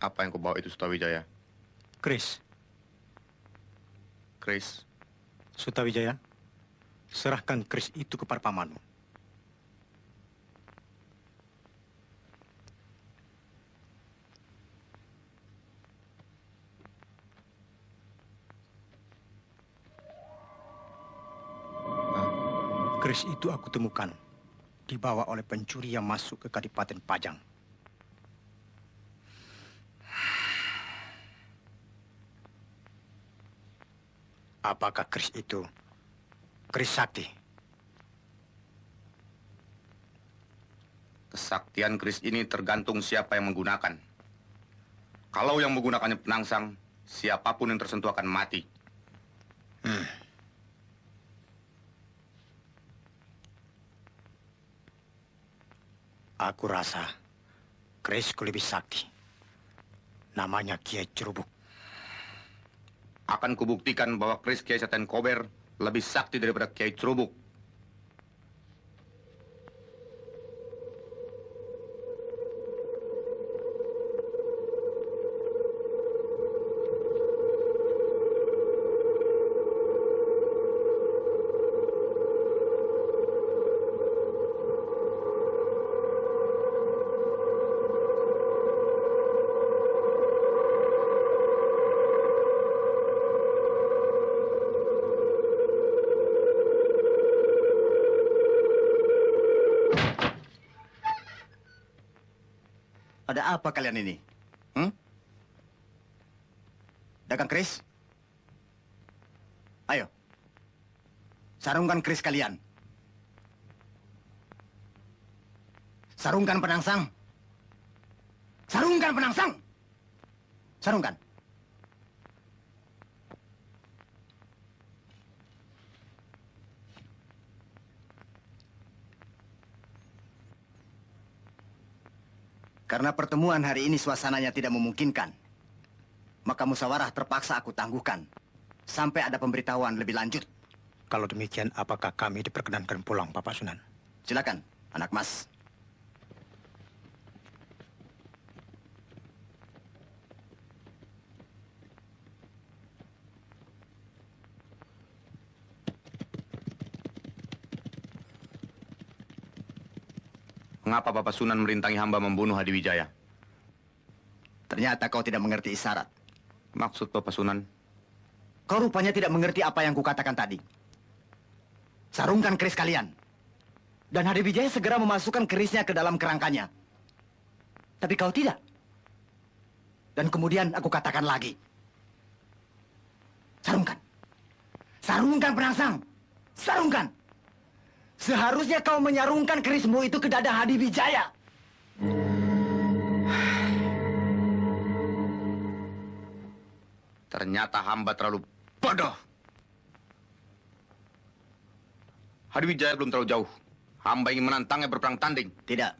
Apa yang kau bawa itu, Sutawijaya? Kris. Kris? Sutawijaya, serahkan kris itu kepada pamanmu. Kris itu aku temukan dibawa oleh pencuri yang masuk ke Kadipaten Pajang. Apakah kris itu kris sakti? Kesaktian kris ini tergantung siapa yang menggunakan. Kalau yang menggunakannya Penangsang, siapapun yang tersentuh akan mati. Aku rasa kerisku lebih sakti. Namanya Kiai Cerubuk. Akan kubuktikan bahwa keris Kiai Saten Kober lebih sakti daripada Kiai Cerubuk. Ada apa kalian ini? Dagang keris? Ayo. Sarungkan keris kalian. Sarungkan Penangsang. Sarungkan Penangsang. Sarungkan. Karena pertemuan hari ini suasananya tidak memungkinkan, maka musyawarah terpaksa aku tangguhkan sampai ada pemberitahuan lebih lanjut. Kalau demikian, apakah kami diperkenankan pulang, Bapak Sunan? Silakan, anak mas. Mengapa Bapak Sunan merintangi hamba membunuh Hadiwijaya? Ternyata kau tidak mengerti isyarat. Maksud Bapak Sunan? Kau rupanya tidak mengerti apa yang kukatakan tadi. Sarungkan keris kalian. Dan Hadiwijaya segera memasukkan kerisnya ke dalam kerangkanya. Tapi kau tidak. Dan kemudian aku katakan lagi. Sarungkan. Sarungkan Penangsang. Sarungkan. Seharusnya kau menyarungkan kerismu itu ke dada Hadiwijaya. Ternyata hamba terlalu bodoh. Hadiwijaya belum terlalu jauh. Hamba ingin menantangnya berperang tanding. Tidak.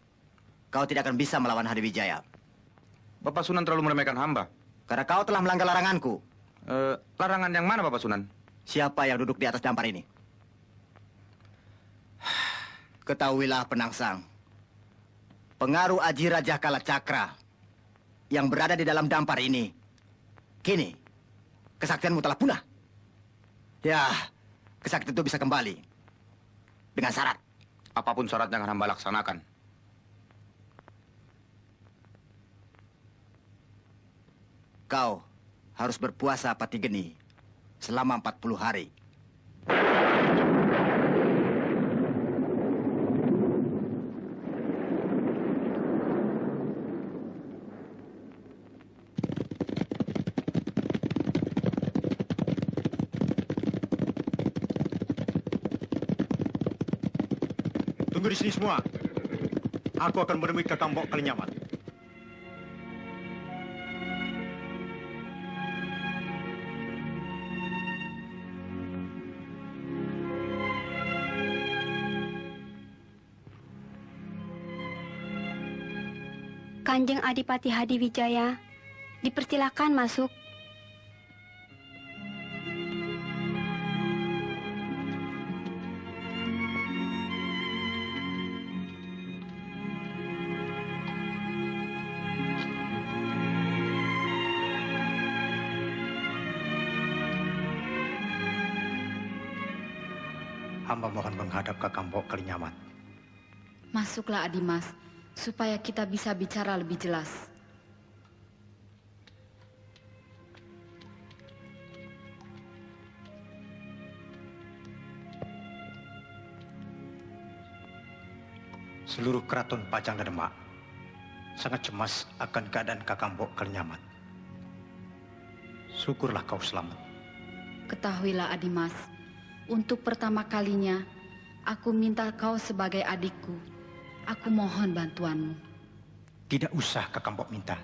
Kau tidak akan bisa melawan Hadiwijaya. Bapak Sunan terlalu meremehkan hamba. Karena kau telah melanggar laranganku. Larangan yang mana, Bapak Sunan? Siapa yang duduk di atas dampar ini? Ketahuilah Penangsang, pengaruh Aji Raja Kalacakra yang berada di dalam dampar ini, kini kesaktianmu telah punah. Ya, kesaktian itu bisa kembali dengan syarat. Apapun syarat yang akan hamba laksanakan. Kau harus berpuasa Patigeni selama 40 hari. Tunggu di sini semua. Aku akan menemui Kakang Mbok Kalinyamat. Kanjeng Adipati Hadiwijaya, dipersilakan masuk. Hamba mohon menghadap Kakang Mbok Kalinyamat. Masuklah Adimas, supaya kita bisa bicara lebih jelas. Seluruh keraton Pajang dan Demak sangat cemas akan keadaan Kakang Mbok Kalinyamat. Syukurlah kau selamat. Ketahuilah Adimas, untuk pertama kalinya aku minta kau sebagai adikku. Aku mohon bantuanmu. Tidak usah Kakang Mbok minta.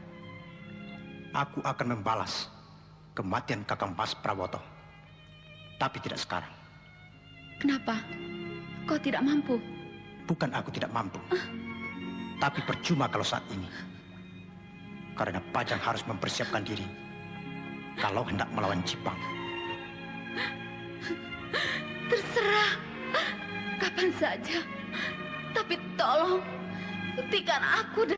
Aku akan membalas kematian Kakang Mas Prawoto. Tapi tidak sekarang. Kenapa? Kau tidak mampu? Bukan aku tidak mampu. Tapi percuma kalau saat ini. Karena Pajang harus mempersiapkan diri kalau hendak melawan Jipang. Terserah. Kapan saja. Tapi tolong hentikan aku.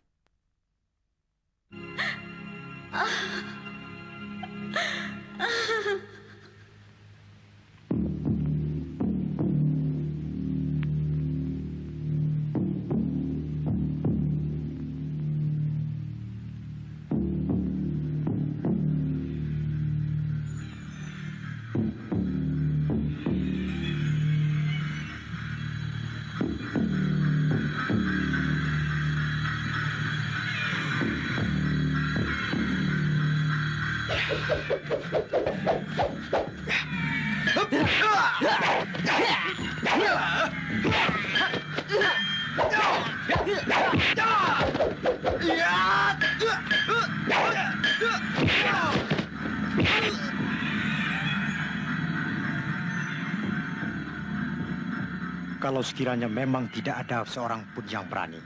Kalau sekiranya memang tidak ada seorang pun yang berani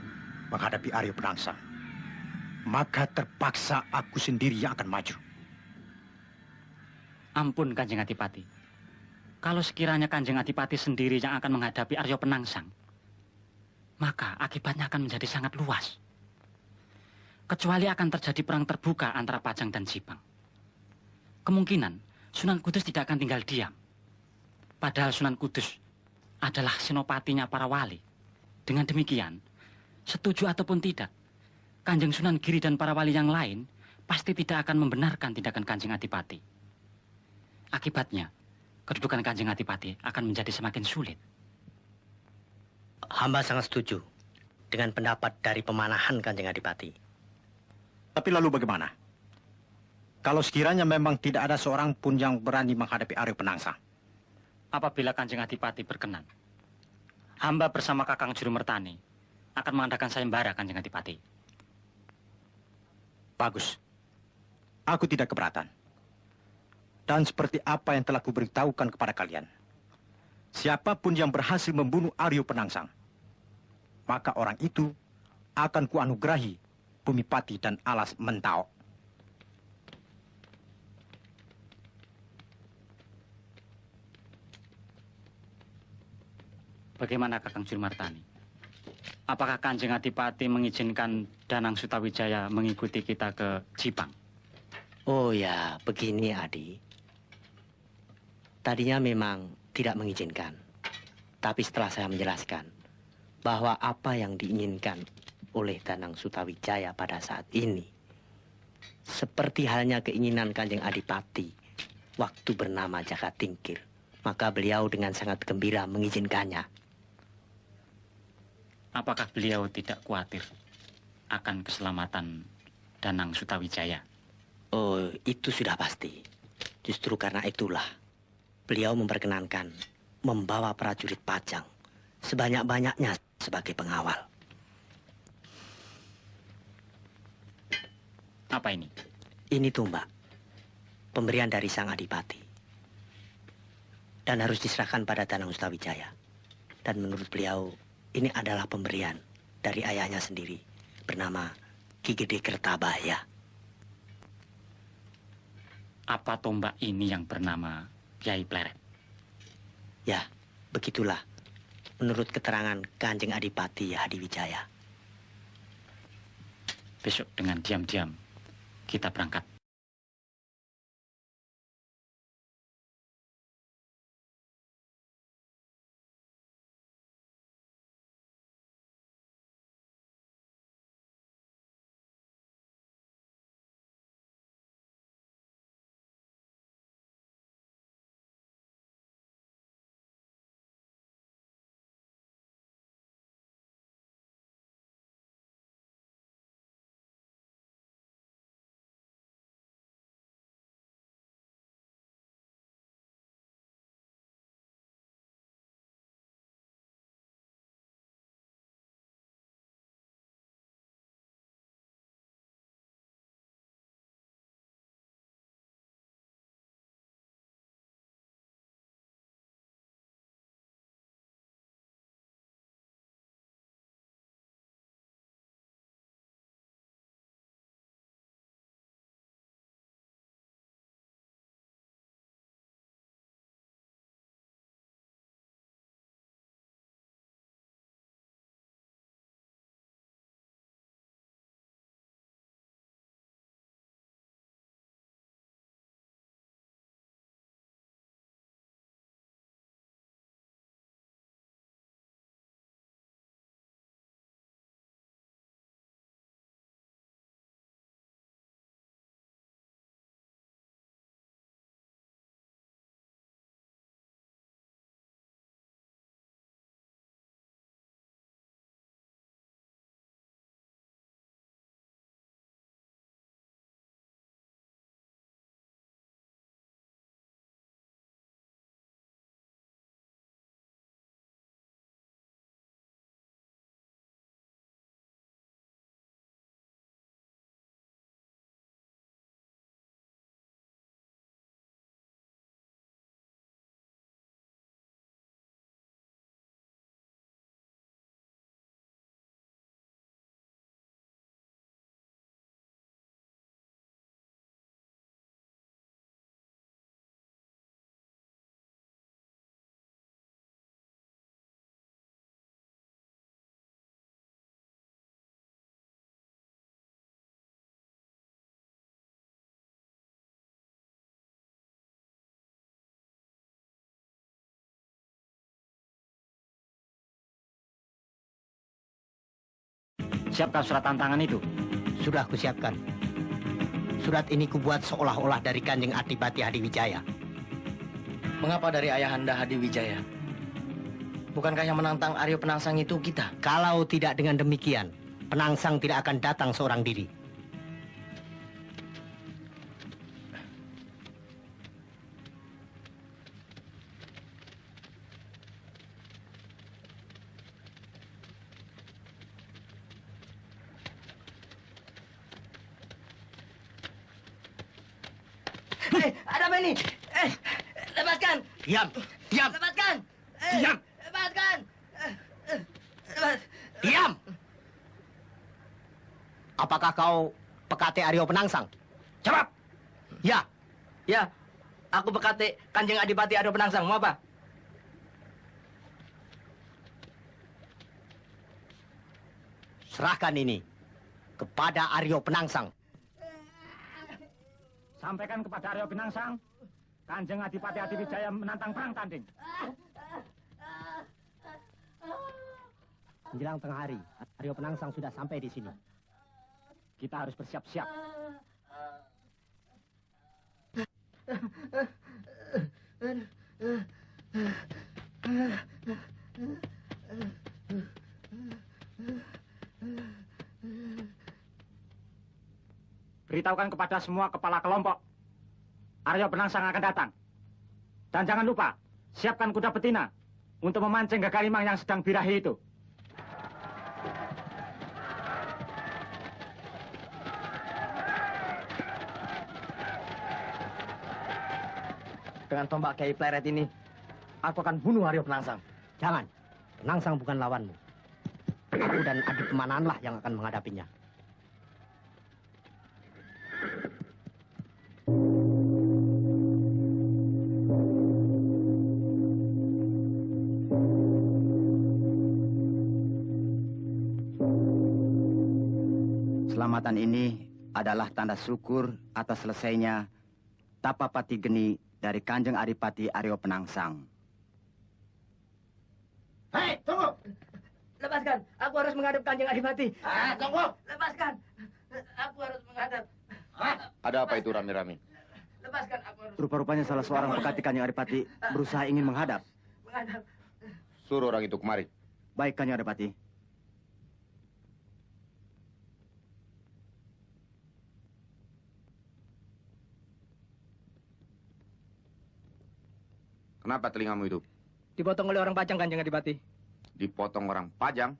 menghadapi Aryo Penangsang, maka terpaksa aku sendiri yang akan maju. Ampun Kanjeng Adipati. Kalau sekiranya Kanjeng Adipati sendiri yang akan menghadapi Aryo Penangsang, maka akibatnya akan menjadi sangat luas. Kecuali akan terjadi perang terbuka antara Pajang dan Jipang. Kemungkinan Sunan Kudus tidak akan tinggal diam. Padahal Sunan Kudus adalah senopatinya para wali. Dengan demikian, setuju ataupun tidak, Kanjeng Sunan Giri dan para wali yang lain pasti tidak akan membenarkan tindakan Kanjeng Adipati. Akibatnya, kedudukan Kanjeng Adipati akan menjadi semakin sulit. Hamba sangat setuju dengan pendapat dari pemanahan Kanjeng Adipati. Tapi lalu bagaimana? Kalau sekiranya memang tidak ada seorang pun yang berani menghadapi Aryo Penangsang. Apabila Kanjeng Adipati berkenan, hamba bersama Kakang Juru Mertani akan mengadakan sayembara Kanjeng Adipati. Bagus. Aku tidak keberatan. Dan seperti apa yang telah kuberitahukan kepada kalian, siapapun yang berhasil membunuh Aryo Penangsang, maka orang itu akan kuanugerahi bumi pati dan alas Mentao. Bagaimana Kakang Juru Mertani? Apakah Kanjeng Adipati mengizinkan Danang Sutawijaya mengikuti kita ke Jipang? Oh ya, begini Adi. Tadinya memang tidak mengizinkan. Tapi setelah saya menjelaskan bahwa apa yang diinginkan oleh Danang Sutawijaya pada saat ini, seperti halnya keinginan Kanjeng Adipati waktu bernama Jakatingkir, maka beliau dengan sangat gembira mengizinkannya. Apakah beliau tidak khawatir akan keselamatan Danang Sutawijaya? Oh, itu sudah pasti. Justru karena itulah beliau memperkenankan membawa prajurit Pajang sebanyak-banyaknya sebagai pengawal. Apa ini? Ini tumbak, pemberian dari Sang Adipati. Dan harus diserahkan pada Danang Sutawijaya. Dan menurut beliau, ini adalah pemberian dari ayahnya sendiri, bernama Ki Gede Kertabaya. Apa tombak ini yang bernama Kiai Pleret? Ya, begitulah. Menurut keterangan Kanjeng Adipati Hadiwijaya. Besok dengan diam-diam kita berangkat. Siapkan surat tantangan itu. Sudah kusiapkan. Surat ini kubuat seolah-olah dari Kanjeng Adipati Hadiwijaya. Mengapa dari Ayahanda Hadiwijaya? Bukankah yang menantang Aryo Penangsang itu kita? Kalau tidak dengan demikian, Penangsang tidak akan datang seorang diri. Ada apa ini? Lepaskan! Diam! Diam! Lepaskan! Diam! Lepaskan! Diam! Apakah kau Pekate Aryo Penangsang? Jawab! Ya! Ya, aku Pekate Kanjeng Adipati Aryo Penangsang. Mau apa? Serahkan ini kepada Aryo Penangsang. Sampaikan kepada Aryo Penangsang, Kanjeng Adipati Hadiwijaya menantang perang tanding. Menjelang tengah hari, Aryo Penangsang sudah sampai di sini. Kita harus bersiap-siap. Beritahukan kepada semua kepala kelompok. Aryo Penangsang akan datang. Dan jangan lupa, siapkan kuda betina untuk memancing Gagarimang yang sedang birahi itu. Dengan tombak Kiai Pleret ini, aku akan bunuh Aryo Penangsang. Jangan. Penangsang bukan lawanmu. Aku dan adik Kemananlah yang akan menghadapinya. Selamatan ini adalah tanda syukur atas selesainya Tapapati Geni dari Kanjeng Adipati Aryo Penangsang. Hei, tunggu! Lepaskan, aku harus menghadap Kanjeng Adipati. Tunggu! Lepaskan, aku harus menghadap. Ada apa itu rame-rame? Lepaskan, aku harus Rupa-rupanya salah seorang pekati Kanjeng Adipati berusaha ingin menghadap. menghadap. Suruh orang itu kemari. Baik, Kanjeng Adipati. Kenapa telingamu itu? Dipotong oleh orang Pajang, Kanjeng Adipati. Dipotong orang Pajang?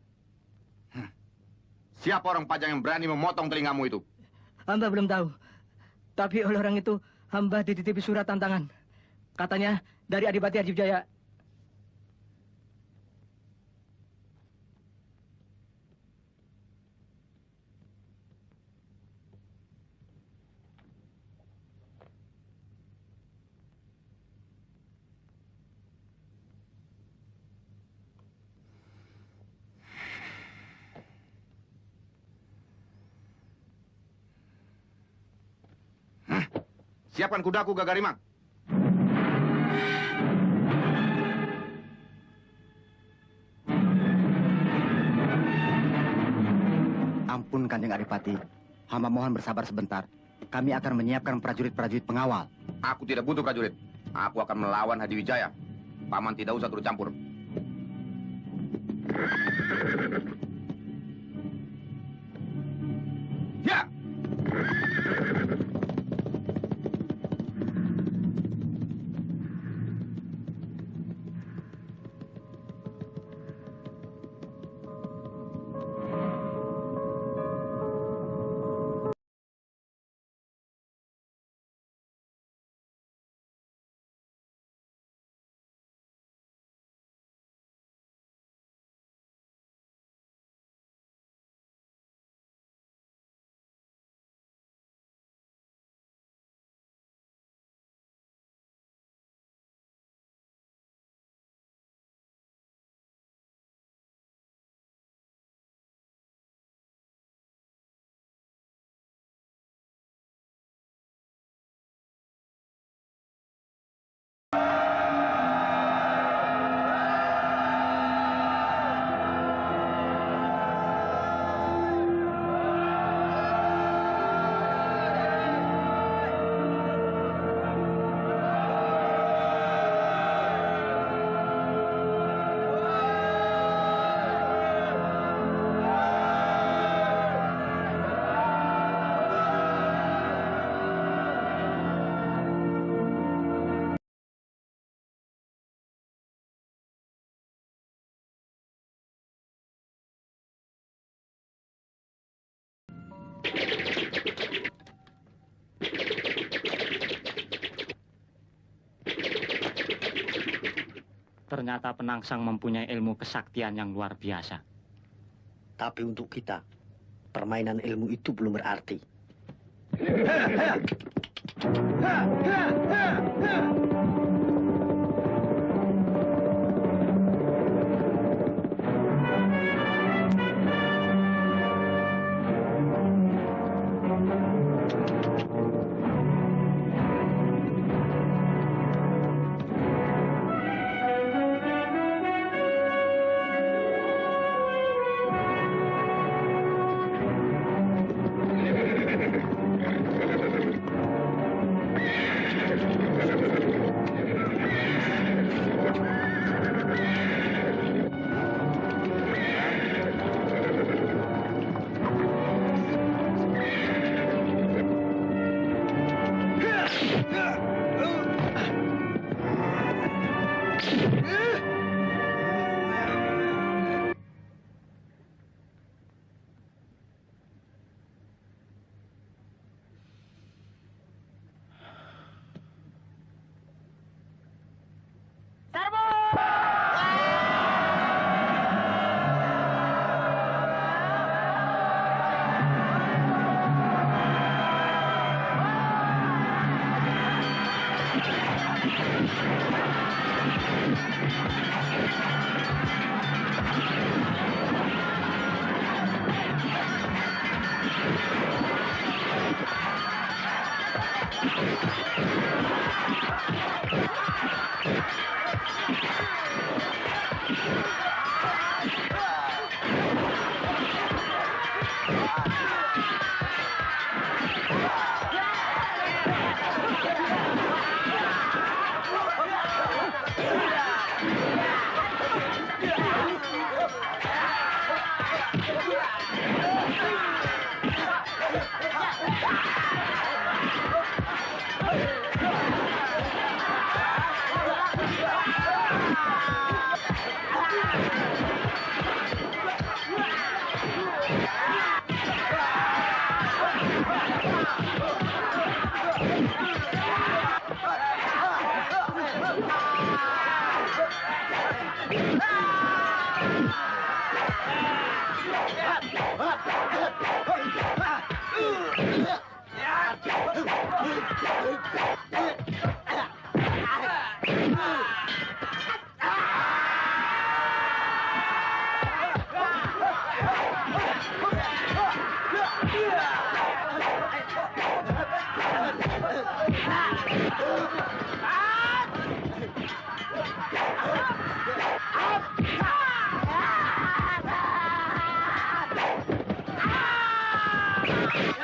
Siapa orang Pajang yang berani memotong telingamu itu? Hamba belum tahu. Tapi oleh orang itu, hamba dititipi surat tantangan. Katanya dari Adipati Hadiwijaya. Siapkan kudaku, Gagarimang. Ampun, Kanjeng Adipati. Hamba mohon bersabar sebentar. Kami akan menyiapkan prajurit-prajurit pengawal. Aku tidak butuh prajurit. Aku akan melawan Hadiwijaya. Paman tidak usah turut campur. Ya! ternyata Penangsang mempunyai ilmu kesaktian yang luar biasa. Tapi untuk kita, permainan ilmu itu belum berarti. Ah!